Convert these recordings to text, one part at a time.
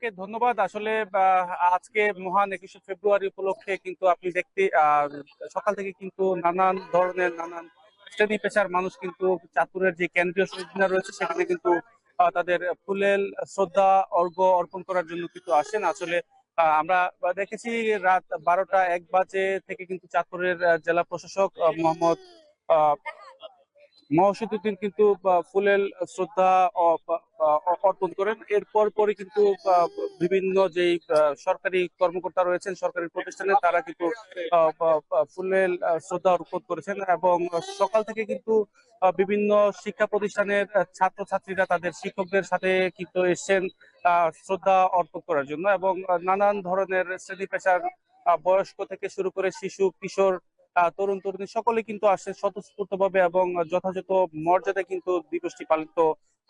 আপনাকে ধন্যবাদ। আসলে আজকে মহান 21শে ফেব্রুয়ারি উপলক্ষে কিন্তু আপনি দেখতে সকাল থেকে কিন্তু নানান ধরনের নানান শ্রেণী পেশার মানুষ কিন্তু চাঁদপুরের যে কেন্দ্রীয় শহীদ মিনার রয়েছে সেখানে কিন্তু তাদের ফুলেল শ্রদ্ধা অর্পণ করার জন্য কিন্তু আসেন। আসলে আমরা দেখেছি রাত 12টা 1 বাজে থেকে কিন্তু চাঁদপুরের জেলা প্রশাসক মোহাম্মদ মহসিদুদ্দিন কিন্তু ফুলেল শ্রদ্ধা অর্পণ করেন। এরপর পরই কিন্তু বিভিন্ন যেই সরকারি কর্মকর্তা রয়েছেন সরকারি প্রতিষ্ঠানে তারা কিন্তু ফুলেল শ্রদ্ধা অর্পণ করেছেন এবং সকাল থেকে কিন্তু বিভিন্ন শিক্ষা প্রতিষ্ঠানের ছাত্রছাত্রীরা তাদের শিক্ষকদের সাথে কিন্তু এসেছেন শ্রদ্ধা অর্পণ করার জন্য এবং নানান ধরনের শ্রেণী পেশার বয়স্ক থেকে শুরু করে শিশু কিশোর তরুণ তরুণী সকলে কিন্তু আসছে স্বতঃস্ফূর্ত ভাবে এবং যথাযথ মর্যাদায় কিন্তু দিবসটি পালিত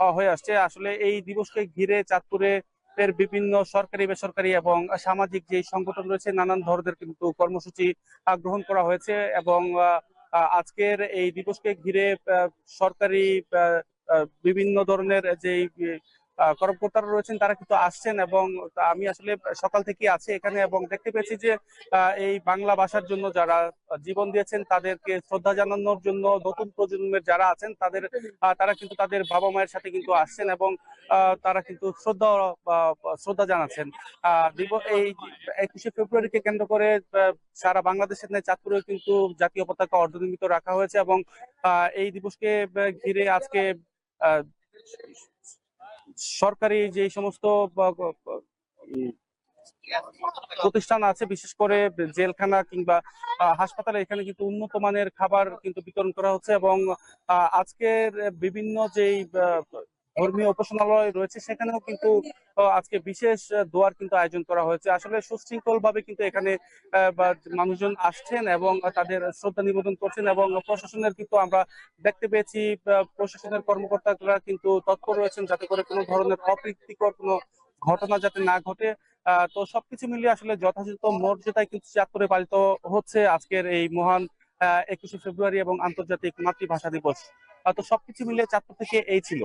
হয়ে আসছে। আসলে এই দিবসকে ঘিরে চাঁদপুরে এর বিভিন্ন সরকারি বেসরকারি এবং সামাজিক যে সংগঠন রয়েছে নানান ধরনের কিন্তু কর্মসূচি গ্রহণ করা হয়েছে এবং আজকের এই দিবসকে ঘিরে সরকারি বিভিন্ন ধরনের যে কর্মকর্তারা রয়েছেন তারা কিন্তু আসছেন এবং আমি আসলে সকাল থেকে আছি এখানে এবং দেখতে পেয়েছি যে এই বাংলা ভাষার জন্য যারা জীবন দিয়েছেন তাদেরকে শ্রদ্ধা জানানোর জন্য নতুন প্রজন্মের যারা আছেন তারা কিন্তু তাদের বাবা মায়ের সাথে কিন্তু আসছেন এবং তারা কিন্তু শ্রদ্ধা জানাচ্ছেন। এই 21শে ফেব্রুয়ারিকে কেন্দ্র করে সারা বাংলাদেশের ন্যায় চাঁদপুরেও কিন্তু জাতীয় পতাকা অর্ধনির্মিত রাখা হয়েছে এবং এই দিবসকে ঘিরে আজকে আহ, সরকারি যে সমস্ত উম, প্রতিষ্ঠান আছে বিশেষ করে জেলখানা কিংবা হাসপাতালে এখানে কিন্তু উন্নত মানের খাবার কিন্তু বিতরণ করা হচ্ছে এবং আজকের বিভিন্ন যেই ধর্মীয় উপাসনালয় রয়েছে সেখানেও কিন্তু আজকে বিশেষ দোয়ার কিন্তু আয়োজন করা হয়েছে। আসলে সুশৃঙ্খল ভাবে কিন্তু এখানে মানুষজন আসছেন এবং তাদের শ্রদ্ধা নিবেদন করছেন এবং প্রশাসনের কিন্তু আমরা দেখতে পেয়েছি প্রশাসনের কর্মকর্তারা কিন্তু তৎপর রয়েছেন যাতে করে কোনো ধরনের অপ্রীতিকর কোনো ঘটনা যাতে না ঘটে। তো সবকিছু মিলিয়ে আসলে যথাযথ মর্যাদায় কিন্তু চাঁদপুরে পালিত হচ্ছে আজকের এই মহান 21শে ফেব্রুয়ারি এবং আন্তর্জাতিক মাতৃভাষা দিবস। তো সবকিছু মিলিয়ে চাঁদপুর থেকে এই ছিল।